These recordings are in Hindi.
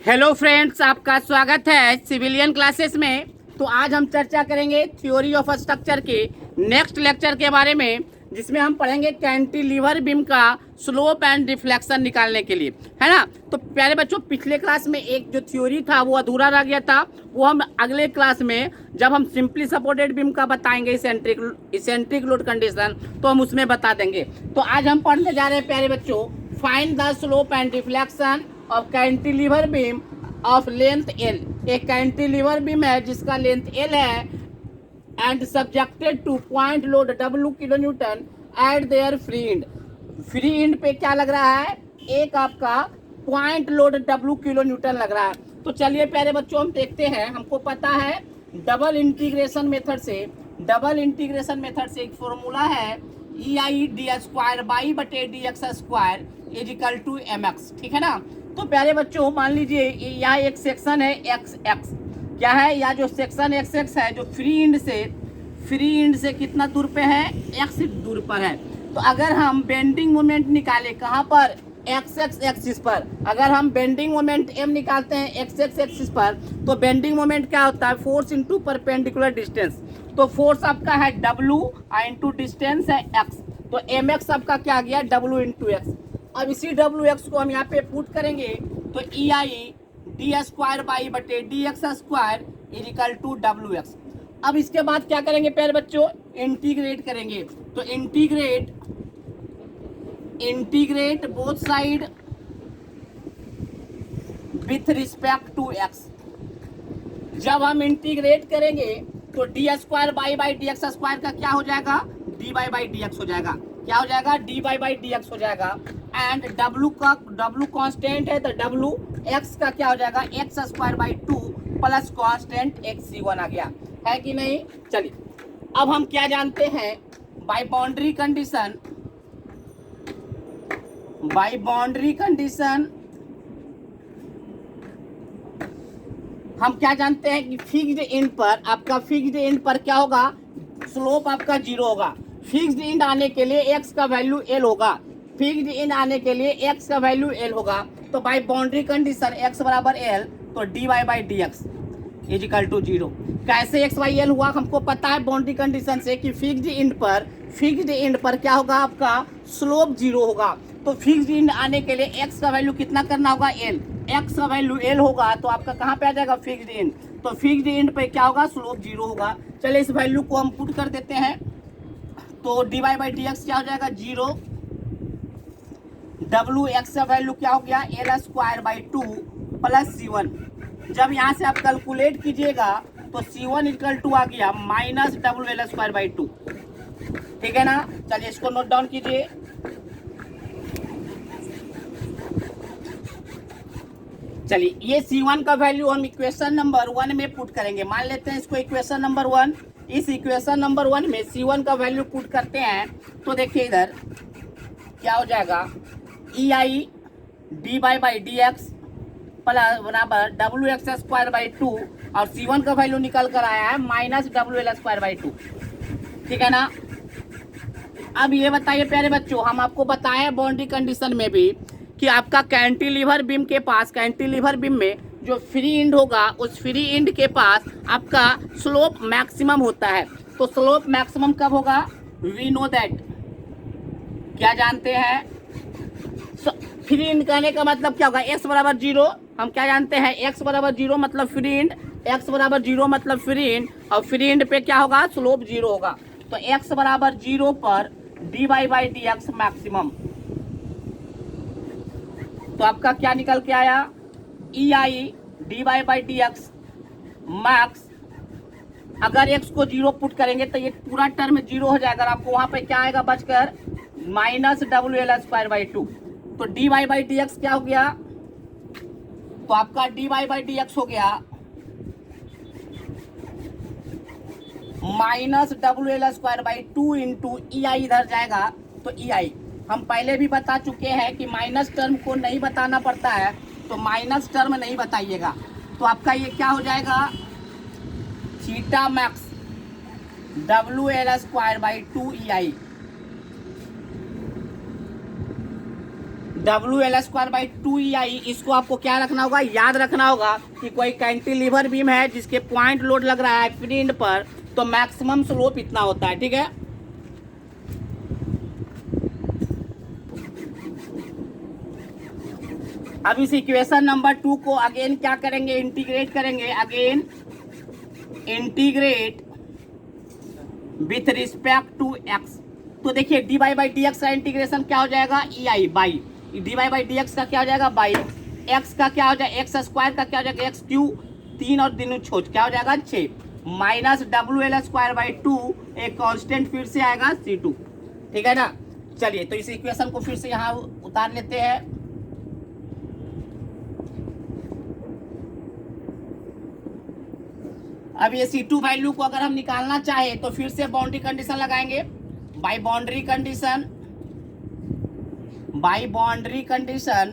हेलो फ्रेंड्स, आपका स्वागत है सिविलियन क्लासेस में। तो आज हम चर्चा करेंगे थ्योरी ऑफ स्ट्रक्चर के नेक्स्ट लेक्चर के बारे में, जिसमें हम पढ़ेंगे कैंटिलीवर बीम का स्लोप एंड रिफ्लेक्शन निकालने के लिए, है ना। तो प्यारे बच्चों, पिछले क्लास में एक जो थ्योरी था वो अधूरा रह गया था। वो हम अगले क्लास में जब हम सिंपली सपोर्टेड बीम का बताएंगे इसेंट्रिक लोड कंडीशन, तो हम उसमें बता देंगे। तो आज हम पढ़ने जा रहे हैं प्यारे बच्चों, find the slope and reflection of cantilever beam of length L. एक कैंटिलीवर बीम है जिसका लेंथ एल है and subjected to point load W kilo newton at there free end. Free end पे क्या लग रहा है? एक आपका point load W kilo newton लग रहा है। तो चलिए प्यारे बच्चों, हम देखते हैं। हमको पता है डबल इंटीग्रेशन मेथड से एक फॉर्मूला है EI/d² is equal to mx, ठीक है ना। तो प्यारे बच्चों, मान लीजिए यहाँ एक सेक्शन है XX। क्या है? यह जो सेक्शन XX है जो फ्री इंड से कितना दूर पे है? x दूर पर है। तो अगर हम बेंडिंग मोमेंट निकाले कहाँ पर? XX एक्सिस पर। अगर हम बेंडिंग मोमेंट m निकालते हैं XX एक्सिस पर, तो बेंडिंग मोमेंट क्या होता है? Force into perpendicular distance. तो फोर्स आपका है W इंटू डिस्टेंस है x। तो mx आपका क्या आ गया? W into x. अब इसी WX को हम यहाँ पे पुट करेंगे तो EI/d² is equal to WX। अब इसके बाद क्या करेंगे प्यारे बच्चों? इंटीग्रेट करेंगे। तो integrate both side with respect to x। जब हम इंटीग्रेट करेंगे तो d² का क्या हो जाएगा? dy/dx हो जाएगा। क्या हो जाएगा? dy/dx हो जाएगा। एंड W कांस्टेंट है तो WX का क्या हो जाएगा? x² प्लस कांस्टेंट xc1 आ गया, है कि नहीं? चलिए, अब हम क्या जानते हैं? बाय बाउंड्री कंडीशन हम क्या जानते हैं कि फिक्स्ड इंड पर क्या होगा? स्लोप आपका 0 होगा। फिक्स्ड इंड आने के लिए x का वैल्यू l होगा। तो बाय बाउंड्री कंडीशन x बराबर l, तो dy/dx इज इक्वल टू 0। कैसे x/l हुआ? हमको पता है बाउंड्री कंडीशन से कि फिक्स्ड इंड पर क्या होगा? आपका स्लोप 0 होगा। तो फिक्स्ड इंड आने के लिए x का वैल्यू कितना करना होगा? l। x का वैल्यू l होगा तो आपका कहाँ पे आ जाएगा? Fixed end. तो फिक्स्ड इंड पे क्या होगा? स्लोप 0 होगा। चलिए इस वैल्यू को हम पुट कर देते हैं। तो dy/dx क्या हो जाएगा? 0। WX का वैल्यू क्या हो गया? l² plus c1। जब यहाँ से आप कैलकुलेट कीजिएगा तो c1 इक्वल टू आ गया -WL²/2, ठीक है ना। चलिए इसको नोट डाउन कीजिए। चलिए ये C1 का वैल्यू हम इक्वेशन नंबर 1 में पुट करेंगे। मान लेते हैं इसको इक्वेशन नंबर 1। इस इक्वेशन नंबर 1 में C1 का वैल्यू पुट करते हैं तो देखिए इधर क्या हो जाएगा? EI/dy/dx प्लस बराबर WX²/2 और C1 का वैल्यू निकल कर आया है -WL²/2, ठीक है ना। अब ये बताइए प्यारे बच्चों, हम आपको बताए बाउंड्री कंडीशन में भी कि आपका कैंटिलीवर बीम में जो फ्री इंड होगा उस फ्री इंड के पास आपका स्लोप मैक्सिमम होता है। तो स्लोप मैक्सिमम कब होगा? वी नो दैट, क्या जानते हैं? फ्री इंड कहने का मतलब क्या होगा? x बराबर 0। हम क्या जानते हैं? x बराबर 0 मतलब फ्री इंड, x बराबर 0 मतलब फ्री इंड, और फ्री इंड पे क्या होगा? स्लोप 0 होगा। तो x बराबर 0 पर dy/dx मैक्सिमम। तो आपका क्या निकल के आया? EI/dy/dx max. अगर x को 0 पुट करेंगे तो ये पूरा टर्म 0 हो जाएगा। आपको वहां पे क्या आएगा बचकर? -WL²/2। तो dy/dx क्या हो गया? तो आपका dy/dx हो गया -WL²/2 इंटू EI इधर जाएगा तो EI हम पहले भी बता चुके हैं कि माइनस टर्म को नहीं बताना पड़ता है, तो माइनस टर्म नहीं बताइएगा। तो आपका ये क्या हो जाएगा? Theta max WL²/2 EI W L square by 2EI, इसको आपको क्या रखना होगा, याद रखना होगा कि कोई कैंटिलीवर बीम है जिसके पॉइंट लोड लग रहा है फ्री एंड पर, तो मैक्सिमम स्लोप इतना होता है। ठीक है, अब इस इक्वेशन नंबर 2 को अगेन क्या करेंगे, इंटीग्रेट करेंगे, again integrate with respect to x. तो देखिए d y by d x का इंटीग्रेशन क्या हो जाएगा, E I by d y by d x का क्या हो जाएगा, बाई एक्स का क्या हो जाएगा, एक्स स्क्वायर का क्या हो जाएगा, एक्स क्यू 3 और 3 छोट क्या हो जाएगा 6, minus W L square by 2, एक कांस्टेंट फिर से आएगा C2। ठीक है ना। चलिए तो इस इक्वेशन को फिर से यहाँ उतार लेते हैं। अब ये C2 वैल्यू को अगर हम निकालना चाहे तो फिर से बाउंड्री कंडीशन लगाएंगे। बाय बाउंड्री कंडीशन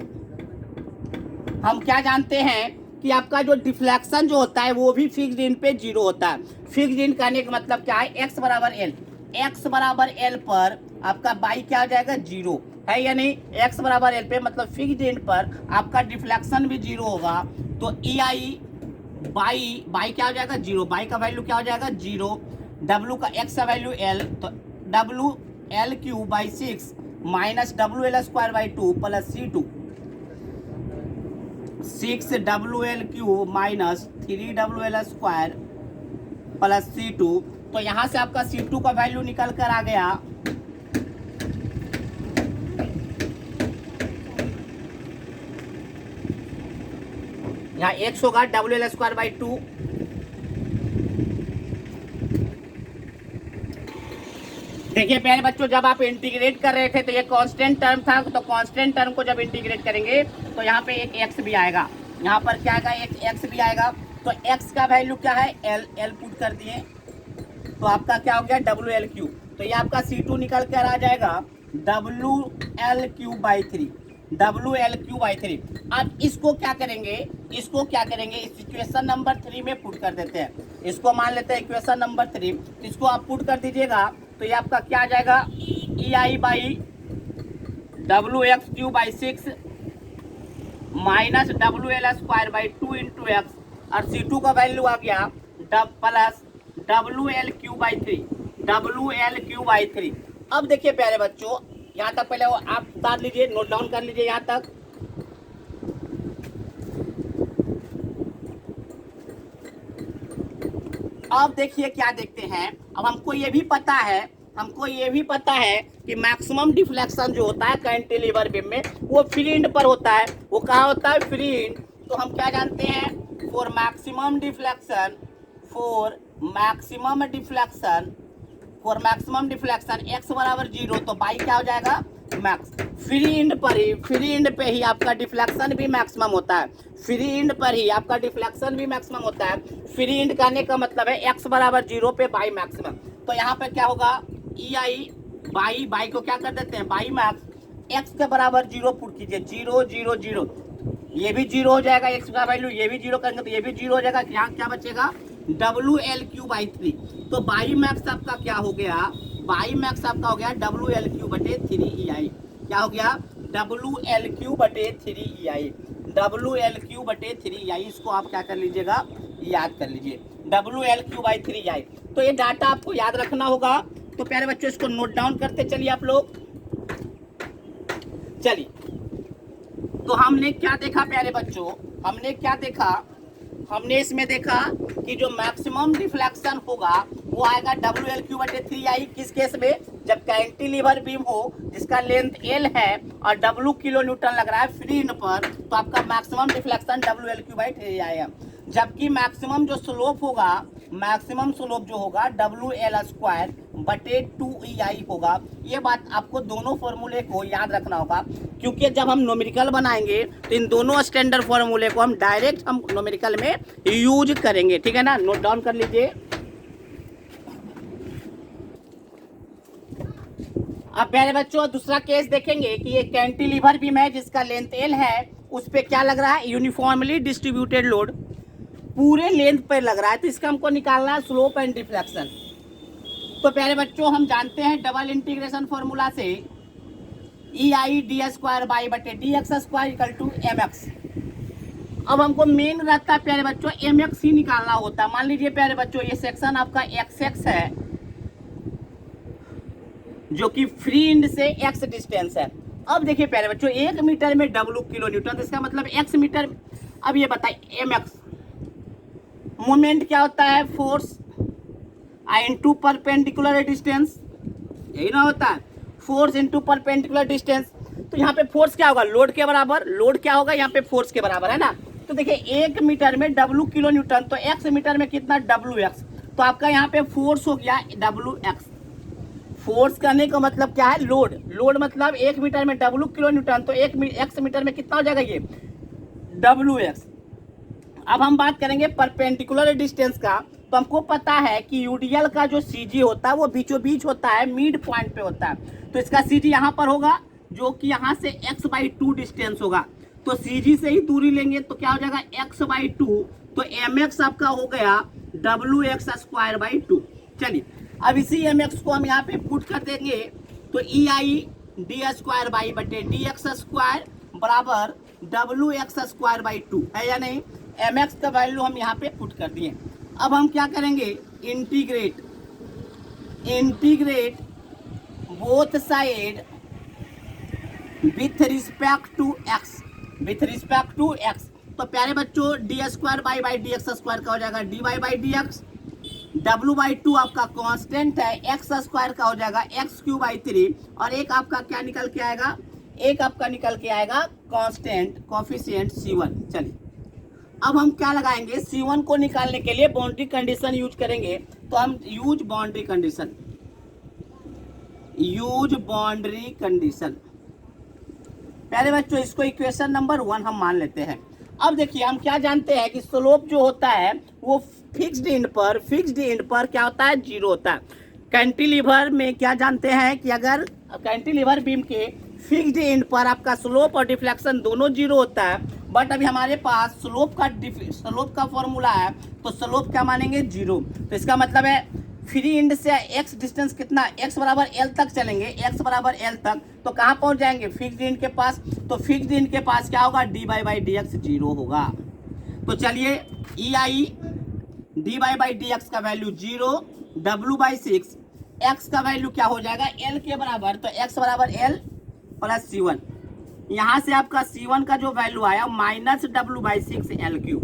हम क्या जानते हैं कि आपका जो डिफ्लेक्शन जो होता है वो भी फिक्स्ड इन पे 0 होता है। फिक्स्ड इन कहने का मतलब क्या है, x बराबर l पर आपका बाई क्या हो जाएगा 0 है या नहीं, x बराबर l पे मतलब फिक्स्ड इन पर आपका डिफ्लेक्शन भी 0 होगा। तो ई आई बाई क्या हो जाएगा 0, बाई का वैल्यू क्या हो जाएगा 0, w का x का वैल्यू l, तो w l Q by 6 minus W L square by 2 plus C2, 6 W L Q minus 3 W L square plus C2। तो यहाँ से आपका C2 का वैल्यू निकल कर आ गया यहाँ x होगा डब्ल्यू एल स्क्वायर बाई 2, देखिए प्यारे बच्चों जब आप इंटीग्रेट कर रहे थे तो ये कांस्टेंट टर्म था, तो कांस्टेंट टर्म को जब इंटीग्रेट करेंगे तो यहाँ पे एक x भी आएगा, यहाँ पर क्या आएगा, एक x भी आएगा। तो x का वैल्यू क्या है, l पुट कर दिए तो आपका क्या हो गया डब्ल्यू एल क्यू। तो ये आपका C2 निकल कर आ जाएगा डब्ल्यू एल क्यू बाई 3। अब इसको क्या करेंगे, इस इक्वेशन नंबर 3 में पुट कर देते हैं। इसको मान लेते हैं इक्वेशन नंबर 3, इसको आप पुट कर दीजिएगा तो ये आपका क्या आ जाएगा, E I by W x Q by 6 minus W L square by 2 into x, और C2 का वैल्यू आ गया plus W L Q by 3। अब देखिए प्यारे बच्चों यहाँ तक पहले आप उतार लीजिए, नोट डाउन कर लीजिए यहाँ तक। अब देखिए क्या देखते हैं, अब हमको ये भी पता है कि मैक्सिमम डिफ्लेक्शन जो होता है कैंटिलीवर बीम में वो फ्री एंड पर होता है। वो कहाँ होता है, फ्री एंड। तो हम क्या जानते हैं, फॉर मैक्सिमम डिफ्लेक्शन x बराबर 0, तो बाई क्या हो जाएगा मैक्स। फ्री एंड पे ही आपका डिफ्लेक्शन भी मैक्सिमम होता है, फ्री एंड करने का मतलब है x बराबर 0 पे बाई मैक्सिमम। तो यहाँ पे क्या होगा, ई आई बाई को क्या कर देते हैं, बाई मैक्स, x के बराबर 0 पुट कीजिए, 0 0 0, ये भी 0 हो जाएगा, x का वैल्यू ये भी 0 करेंगे तो ये भी 0 हो जाएगा। यहाँ क्या बचेगा डब्ल्यू एल क्यू बाई 3। तो बाई मैक्स आपका क्या हो गया, डब्ल्यू एल क्यू बटे 3 ई आई। क्या हो गया, डब्ल्यू एल क्यू बटे 3 ई आई। इसको आप क्या कर लीजिएगा, याद कर लीजिए, डब्ल्यू एल क्यू बाई 3 ई आई। तो ये डाटा आपको याद रखना होगा। तो प्यारे बच्चों इसको नोट डाउन करते चलिए आप लोग। चलिए तो हमने क्या देखा प्यारे बच्चों, हमने इसमें देखा कि जो मैक्सिमम डिफ्लेक्शन होगा वो आएगा डब्ल्यू एल क्यू बटे 3 आई। किस केस में, जब कैंटिलीवर बीम हो जिसका लेंथ एल है और डब्ल्यू किलो न्यूटन लग रहा है फ्री एंड पर, तो आपका maximum deflection W L Q by 3 आएगा। जबकि मैक्सिमम स्लोप जो होगा डब्ल्यू एल स्क्वायर बटे 2 ई आई होगा। ये बात आपको दोनों फॉर्मूले को याद रखना होगा, क्योंकि जब हम न्यूमेरिकल बनाएंगे तो इन दोनों स्टैंडर्ड फॉर्मूले को हम डायरेक्ट न्यूमेरिकल में यूज करेंगे। ठीक है ना, नोट डाउन कर लीजिए। अब प्यारे बच्चों दूसरा केस देखेंगे कि ये कैंटिलीवर बीम है जिसका लेंथ एल है, उस पे क्या लग रहा है, यूनिफॉर्मली डिस्ट्रीब्यूटेड लोड पूरे लेंथ पर लग रहा है। तो इसका हमको निकालना है स्लोप एंड डिफ्लेक्शन। तो प्यारे बच्चों हम जानते हैं डबल इंटीग्रेशन फॉर्मूला से E I d square by बटे d x square equal to M x. अब हमको मेन रहता है प्यारे बच्चों एम एक्स ही निकालना होता है। मान लीजिए प्यारे बच्चों ये सेक्शन आपका एक्स एक्स है जो कि फ्री इंड से एक्स डिस्टेंस है। अब देखिए प्यारे बच्चों 1 मीटर में डब्ल्यू किलो न्यूटन, तो इसका मतलब एक्स मीटर। अब ये बताइए एम एक्स मोमेंट क्या होता है, फोर्स इनटू परपेंडिकुलर डिस्टेंस, यही ना होता है, फोर्स इनटू परपेंडिकुलर डिस्टेंस। तो यहाँ पे फोर्स क्या होगा, लोड के बराबर, लोड क्या होगा यहाँ पे फोर्स के बराबर है ना। तो देखिए 1 मीटर में डब्ल्यू किलो न्यूटन, तो एक्स मीटर में कितना डब्ल्यू एक्स, तो आपका यहाँ पे फोर्स हो गया डब्ल्यू एक्स। फोर्स करने का मतलब क्या है, लोड, लोड मतलब 1 मीटर में डब्ल्यू किलो न्यूटन, तो एक्स मीटर में कितना हो जाएगा ये डब्ल्यू एक्स। अब हम बात करेंगे परपेंडिकुलर डिस्टेंस का, तो हमको पता है कि यूडीएल का जो सीजी होता है वो बीचों बीच होता है, मिड पॉइंट पे होता है। तो इसका सीजी यहाँ पर होगा जो कि यहाँ से x/2 डिस्टेंस होगा। तो सीजी से ही दूरी लेंगे तो क्या हो जाएगा x/2, तो mx आपका हो गया wx²/2। चलिए अब इसी mx को हम यहाँ पे पुट कर देंगे, तो E I d square by बटे डी एक्स स्क्वायर बराबर wx²/2 है या नहीं। mx का वैल्यू हम यहाँ पे पुट कर दिए। अब हम क्या करेंगे, integrate both side with respect to x. तो प्यारे बच्चों d square by d x square का हो जाएगा d y by d x, w/2 आपका कांस्टेंट है, एक्स स्क्वायर का हो जाएगा x³/3, और एक आपका क्या निकल के आएगा, एक आपका निकल के आएगा कांस्टेंट कोफिशिएंट C1। चलिए अब हम क्या लगाएंगे, C1 को निकालने के लिए बाउंड्री कंडीशन यूज करेंगे। तो हम यूज बाउंड्री कंडीशन। प्यारे बच्चों इसको इक्वेशन नंबर 1 हम मान लेते हैं। अब देखिए हम क्या जानते हैं कि स्लोप जो होता है वो फिक्स्ड एंड पर क्या होता है, 0 होता है। कैंटिलीवर में क्या जानते हैं कि अगर कैंटिलीवर बीम के फिक्स्ड एंड पर आपका स्लोप और डिफ्लेक्शन दोनों 0 होता है, बट अभी हमारे पास स्लोप का फॉर्मूला है, तो स्लोप क्या मानेंगे 0। तो इसका मतलब है फ्री एंड से x डिस्टेंस कितना, x बराबर l तक चलेंगे, x बराबर l तक, तो कहाँ पहुँच जाएंगे फिक्स्ड एंड के पास। तो फिक्स्ड एंड के पास क्या होगा, dy बाई डी एक्स 0 होगा। तो चलिए ई आई dy बाई डी एक्स का वैल्यू 0, w/6, x का वैल्यू क्या हो जाएगा l के बराबर, तो x बराबर l प्लस C1। यहाँ से आपका C1 का जो वैल्यू आया -w/6 L3।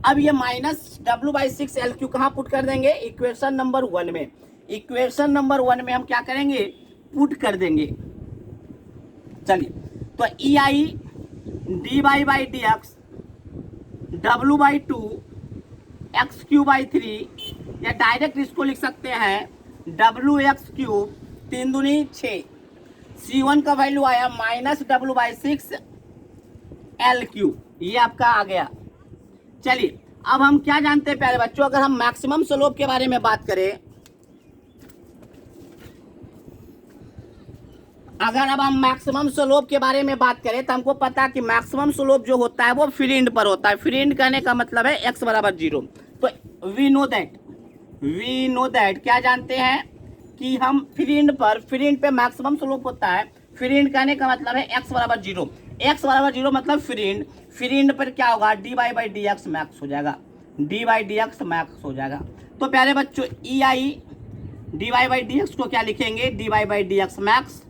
अब ये -w/6 L3 कहाँ पुट कर देंगे, इक्वेशन नंबर 1 में। इक्वेशन नंबर 1 में हम क्या करेंगे, पुट कर देंगे। चलिए तो E I d y by d x w/2 x³/3, या डायरेक्ट इसको लिख सकते हैं wx³ 3 दूनी 6। C1 का वैल्यू आया -w/6 L3, ये आपका आ गया। चलिए अब हम क्या जानते हैं प्यारे बच्चों, अगर हम मैक्सिमम स्लोप के बारे में बात करें, अगर अब हम मैक्सिमम स्लोप के बारे में बात करें तो हमको पता है कि मैक्सिमम स्लोप जो होता है वो फ्री एंड पर होता है। फ्री एंड कहने का मतलब है x बराबर 0। तो वी नो दैट क्या जानते हैं कि हम फ्री एंड पे मैक्सिमम स्लोप होता है। फ्री एंड कहने का मतलब है x बराबर 0, x बराबर 0 मतलब फ्री एंड पर क्या होगा, dy by d x max हो जाएगा, dy by d x max हो जाएगा। तो प्यारे बच्चों ई आई dy बाई डी एक्स को क्या लिखेंगे, dy by d x max.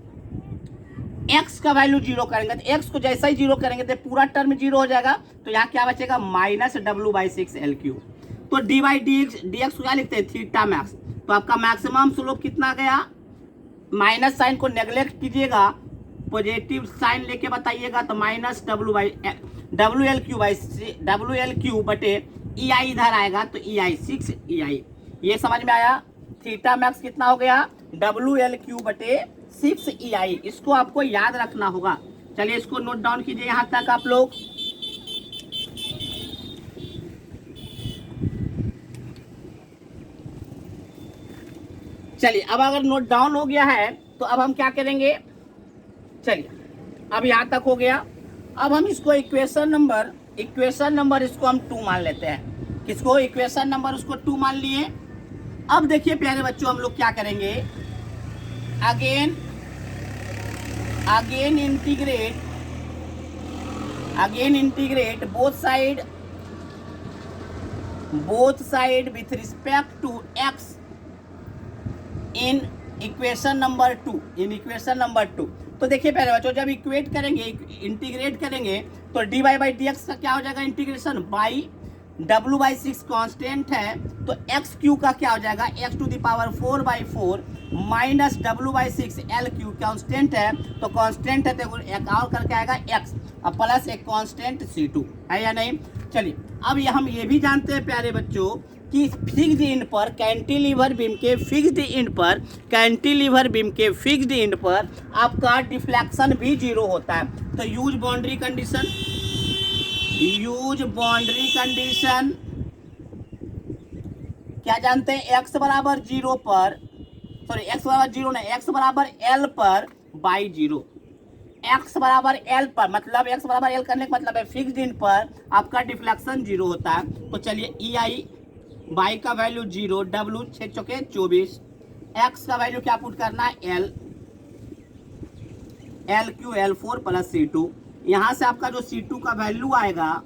x का वैल्यू 0 करेंगे, तो x को जैसा ही 0 करेंगे तो पूरा टर्म 0 हो जाएगा। तो यहाँ क्या बचेगा -w/6 L3। तो dy बाई डी एक्स को क्या लिखते हैं, थीटा मैक्स। तो आपका मैक्सिमम स्लोप कितना गया, माइनस साइन को नेग्लेक्ट कीजिएगा, पॉजिटिव साइन लेके बताइएगा, तो -WL3 बटे EI इधर आएगा, तो EI 6 EI। ये समझ में आया, थीटा मैक्स कितना हो गया, WL3 बटे 6 EI। इसको आपको याद रखना होगा। चलिए इसको नोट डाउन कीजिए यहाँ तक आप लोग। चलिए अब अगर नोट डाउन हो गया है तो अब हम क्या करेंगे, चलिए अब यहाँ तक हो गया। अब हम इसको इक्वेशन नंबर इसको हम 2 मान लेते हैं। किसको, इक्वेशन नंबर उसको 2 मान लिए। अब देखिए प्यारे बच्चों हम लोग क्या करेंगे, again again integrate both side with respect to x in equation number two. तो देखिए पहले बच्चों, जब इक्वेट करेंगे, इंटीग्रेट करेंगे, तो d y by d x का क्या हो जाएगा integration, by W by six constant है, तो एक्स क्यू का क्या हो जाएगा, x to the power 4/4 minus W by six L cube constant है, तो कॉन्स्टेंट है तो एक और करके आएगा एक्स, अब प्लस एक कॉन्स्टेंट C2 है या नहीं। चलिए अब हम ये भी जानते हैं प्यारे बच्चों कि फिक्स्ड इंड पर कैंटिलीवर बीम के फिक्स्ड इंड पर आपका डिफ्लेक्शन भी 0 होता है। तो यूज बाउंड्री कंडीशन क्या जानते हैं, x बराबर 0 पर, सॉरी x बराबर 0 नहीं, x बराबर L पर बाई 0, x बराबर L पर, मतलब x बराबर L करने का मतलब है फिक्स्ड इंड पर आपका डिफ्लेक्शन 0 होता है। तो चलिए ई आई बाई का वैल्यू 0, W 6 चौके 24, x का वैल्यू क्या पुट करना है, L Q L4 plus C2, यहाँ से आपका जो C2 का वैल्यू आएगा,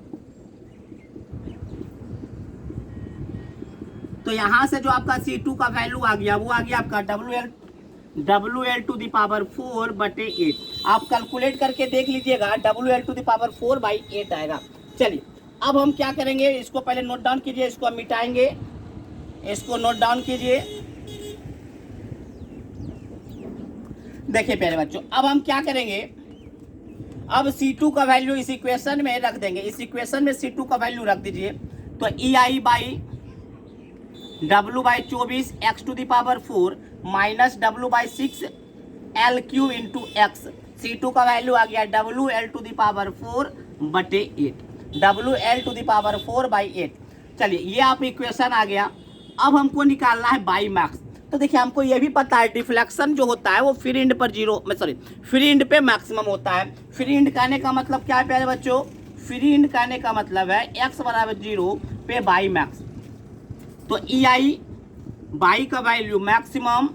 तो यहाँ से जो आपका C2 का वैल्यू आ गया वो आ गया आपका WL टू दी पावर 4/8। आप कैलकुलेट करके देख लीजिएगा, WL टू दी पावर 4/8 आएगा। चलिए अब हम क्या करेंगे, इसको पहले नोट डाउन कीजिए, इसको हम मिटाएंगे, इसको नोट डाउन कीजिए। देखिए प्यारे बच्चों, अब हम क्या करेंगे, अब C2 का वैल्यू इस इक्वेशन में रख देंगे, इस इक्वेशन में C2 का वैल्यू रख दीजिए, तो EI by W by 24 x to the power 4 minus W by 6 L cube into x, C2 का वैल्यू आ गया WL to the power 4/8, WL to the power 4/8। चलिए ये आप इक्वेशन आ गया। अब हमको निकालना है बाई मैक्स। तो देखिए हमको ये भी पता है डिफ्लेक्शन जो होता है वो फ्री इंड पर फ्री इंड पे मैक्सिमम होता है। फ्री इंड कहने का मतलब क्या है प्यारे बच्चों, फ्री इंड कहने का मतलब है x बराबर 0 पे बाई मैक्स। तो ई आई बाई का वैल्यू मैक्सिमम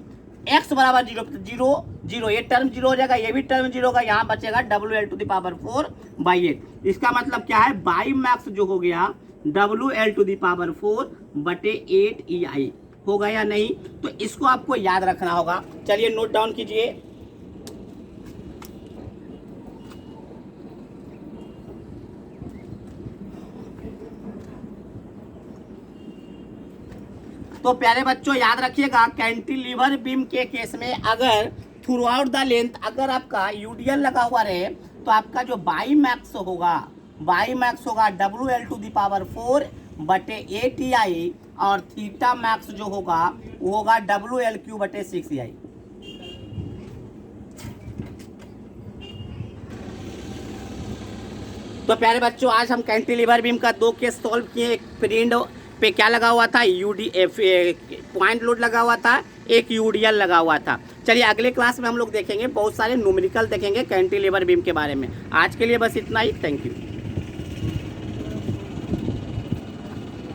x बराबर 0, ये टर्म 0 हो जाएगा, ये भी टर्म 0 होगा, यहाँ बचेगा WL टू द पावर 4/8। इसका मतलब क्या है, बाई मैक्स जो हो गया WL to the power 4/8 EI होगा या नहीं, तो इसको आपको याद रखना होगा। चलिए नोट डाउन कीजिए। तो प्यारे बच्चों याद रखिएगा, कैंटिलीवर बीम के केस में अगर थ्रू आउट द लेंथ अगर आपका यूडीएल लगा हुआ रहे, तो आपका जो बाई मैक्स होगा WL to the power 4/8 EI, और थीटा मैक्स जो होगा वो होगा WL/6 EI। तो प्यारे बच्चों आज हम कैंटिलीवर बीम का 2 केस सॉल्व किए। एक फ्री पे क्या लगा हुआ था, पॉइंट लोड लगा हुआ था, एक यूडीएल लगा हुआ था। चलिए अगले क्लास में हम लोग देखेंगे, बहुत सारे न्यूमेरिकल देखेंगे कैंटिलीवर बीम के बारे में। आज के लिए बस इतना ही, थैंक यू।